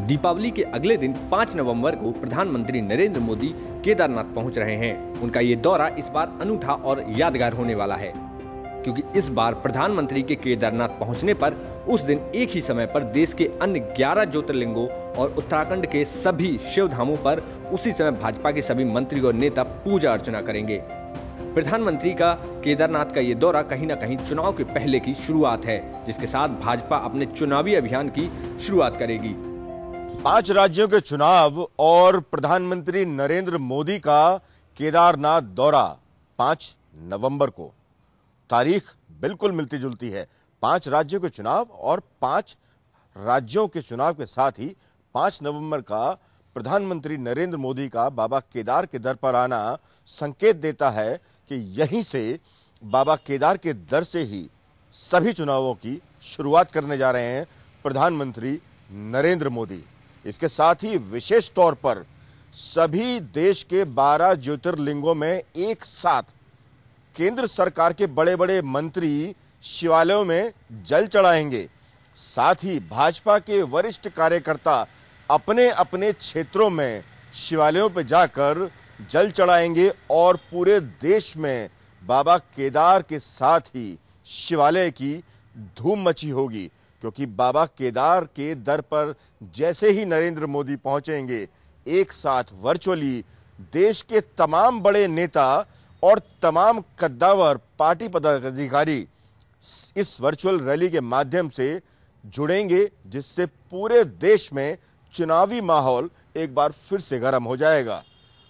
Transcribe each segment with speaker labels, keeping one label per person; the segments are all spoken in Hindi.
Speaker 1: दीपावली के अगले दिन 5 नवंबर को प्रधानमंत्री नरेंद्र मोदी केदारनाथ पहुंच रहे हैं। उनका ये दौरा इस बार अनूठा और यादगार होने वाला है, क्योंकि इस बार प्रधानमंत्री के केदारनाथ पहुंचने पर उस दिन एक ही समय पर देश के अन्य 11 ज्योतिर्लिंगों और उत्तराखंड के सभी शिव धामों पर उसी समय भाजपा के सभी मंत्री और नेता पूजा अर्चना करेंगे। प्रधानमंत्री का केदारनाथ का ये दौरा कहीं न कहीं चुनाव के पहले की शुरुआत है, जिसके साथ भाजपा अपने चुनावी अभियान की शुरुआत करेगी।
Speaker 2: 5 राज्यों के चुनाव और प्रधानमंत्री नरेंद्र मोदी का केदारनाथ दौरा 5 नवंबर को, तारीख बिल्कुल मिलती जुलती है। 5 राज्यों के चुनाव और 5 राज्यों के चुनाव के साथ ही 5 नवंबर का प्रधानमंत्री नरेंद्र मोदी का बाबा केदार के दर पर आना संकेत देता है कि यहीं से बाबा केदार के दर से ही सभी चुनावों की शुरुआत करने जा रहे हैं प्रधानमंत्री नरेंद्र मोदी। इसके साथ ही विशेष तौर पर सभी देश के 12 ज्योतिर्लिंगों में एक साथ केंद्र सरकार के बड़े बड़े मंत्री शिवालयों में जल चढ़ाएंगे। साथ ही भाजपा के वरिष्ठ कार्यकर्ता अपने अपने क्षेत्रों में शिवालयों पर जाकर जल चढ़ाएंगे और पूरे देश में बाबा केदार के साथ ही शिवालय की धूम मची होगी, क्योंकि बाबा केदार के दर पर जैसे ही नरेंद्र मोदी पहुंचेंगे, एक साथ वर्चुअली देश के तमाम बड़े नेता और तमाम कद्दावर पार्टी पदाधिकारी इस वर्चुअल रैली के माध्यम से जुड़ेंगे, जिससे पूरे देश में चुनावी माहौल एक बार फिर से गर्म हो जाएगा।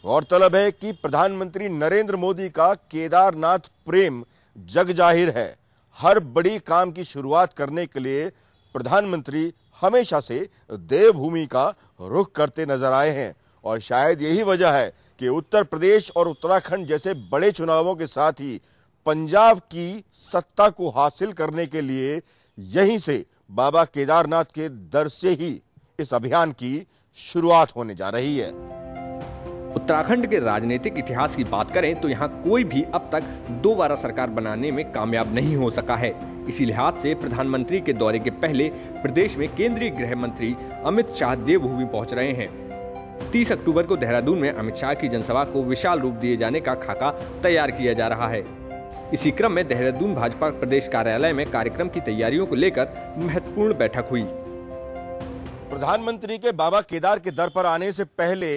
Speaker 2: गौरतलब है कि प्रधानमंत्री नरेंद्र मोदी का केदारनाथ प्रेम जग जाहिर है। हर बड़ी काम की शुरुआत करने के लिए प्रधानमंत्री हमेशा से देवभूमि का रुख करते नजर आए हैं, और शायद यही वजह है कि उत्तर प्रदेश और उत्तराखंड जैसे बड़े चुनावों के साथ ही पंजाब की सत्ता को हासिल करने के लिए यहीं से बाबा केदारनाथ के दर से ही इस अभियान की शुरुआत होने जा रही है।
Speaker 1: उत्तराखंड के राजनीतिक इतिहास की बात करें तो यहाँ कोई भी अब तक दोबारा सरकार बनाने में कामयाब नहीं हो सका है। इसी लिहाज से प्रधानमंत्री के दौरे के पहले प्रदेश में केंद्रीय गृह मंत्री अमित शाह देवभूमि पहुंच रहे हैं। 30 अक्टूबर को देहरादून में अमित शाह की जनसभा को विशाल रूप दिए जाने का खाका तैयार किया जा रहा है। इसी क्रम में देहरादून भाजपा प्रदेश कार्यालय में कार्यक्रम की तैयारियों को लेकर महत्वपूर्ण बैठक हुई।
Speaker 2: प्रधानमंत्री के बाबा केदार के दर पर आने से पहले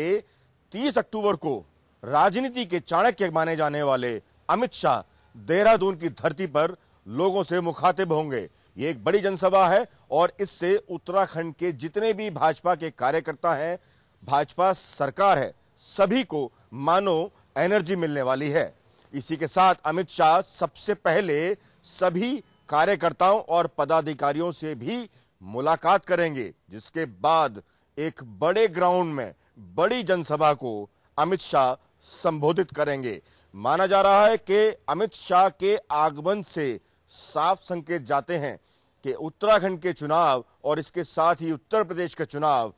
Speaker 2: 30 अक्टूबर को राजनीति के चाणक्य माने जाने वाले अमित शाह देहरादून की धरती पर लोगों से मुखातिब होंगे। ये एक बड़ी जनसभा है और इससे उत्तराखंड के जितने भी भाजपा के कार्यकर्ता हैं, भाजपा सरकार है, सभी को मानो एनर्जी मिलने वाली है। इसी के साथ अमित शाह सबसे पहले सभी कार्यकर्ताओं और पदाधिकारियों से भी मुलाकात करेंगे, जिसके बाद एक बड़े ग्राउंड में बड़ी जनसभा को अमित शाह संबोधित करेंगे। माना जा रहा है कि अमित शाह के आगमन से साफ संकेत जाते हैं कि उत्तराखंड के चुनाव और इसके साथ ही उत्तर प्रदेश के चुनाव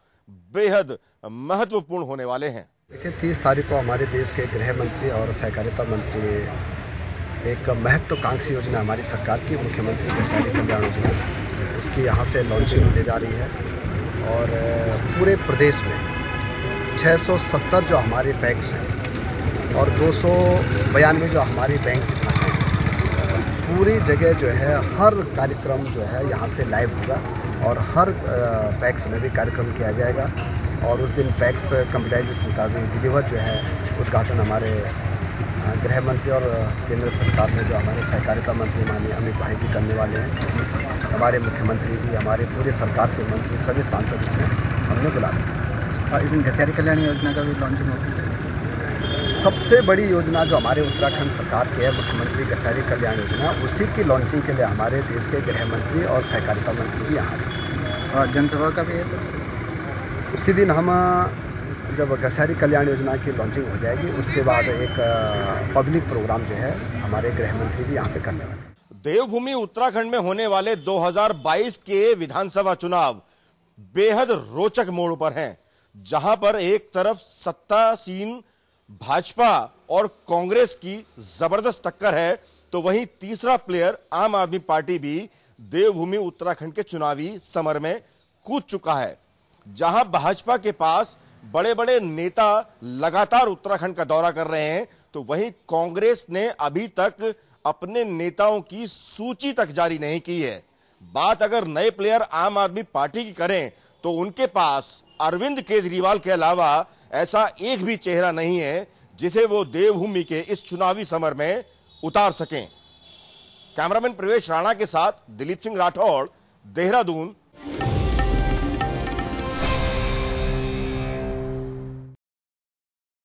Speaker 2: बेहद महत्वपूर्ण होने वाले हैं।
Speaker 3: देखिए, 30 तारीख को हमारे देश के गृह मंत्री और सहकारिता मंत्री एक महत्वाकांक्षी योजना हमारी सरकार की मुख्यमंत्री किसान कल्याण योजना, उसकी यहाँ से लॉन्चिंग होने जा रही है। और पूरे प्रदेश में 670 जो हमारे बैंक्स हैं और 292 जो हमारी बैंक की शाखाएं हैं, पूरी जगह जो है हर कार्यक्रम जो है यहाँ से लाइव होगा और हर पैक्स में भी कार्यक्रम किया जाएगा। और उस दिन पैक्स कंप्यूटराइजेशन का भी विधिवत जो है उद्घाटन हमारे गृह मंत्री और केंद्र सरकार में जो हमारे सहकारिता मंत्री माननीय अमित भाई जी करने वाले हैं। हमारे मुख्यमंत्री जी, हमारे पूरे सरकार के मंत्री, सभी सांसद इसमें हमने बुलाया।
Speaker 4: इस दिन गसारी कल्याण योजना का भी लॉन्चिंग होगी।
Speaker 3: सबसे बड़ी योजना जो हमारे उत्तराखंड सरकार की है, मुख्यमंत्री गसारी कल्याण योजना, उसी की लॉन्चिंग के लिए हमारे देश के गृह मंत्री और सहकारिता मंत्री जी यहाँ आए।
Speaker 4: और जनसभा का भी है, तो
Speaker 3: उसी दिन हम जब गसारी कल्याण योजना की लॉन्चिंग हो जाएगी, उसके बाद एक पब्लिक प्रोग्राम जो है हमारे गृह मंत्री जी यहाँ पे करने वाले।
Speaker 2: देवभूमि उत्तराखंड में होने वाले 2022 के विधानसभा चुनाव बेहद रोचक मोड़ पर हैं, जहां पर एक तरफ सत्तासीन भाजपा और कांग्रेस की जबरदस्त टक्कर है, तो वहीं तीसरा प्लेयर आम आदमी पार्टी भी देवभूमि उत्तराखंड के चुनावी समर में कूद चुका है। जहां भाजपा के पास बड़े बड़े नेता लगातार उत्तराखंड का दौरा कर रहे हैं, तो वहीं कांग्रेस ने अभी तक अपने नेताओं की सूची तक जारी नहीं की है। बात अगर नए प्लेयर आम आदमी पार्टी की करें तो उनके पास अरविंद केजरीवाल के अलावा ऐसा एक भी चेहरा नहीं है जिसे वो देवभूमि के इस चुनावी समर में उतार सकें। कैमरामैन प्रवेश राणा के साथ दिलीप सिंह राठौड़, देहरादून,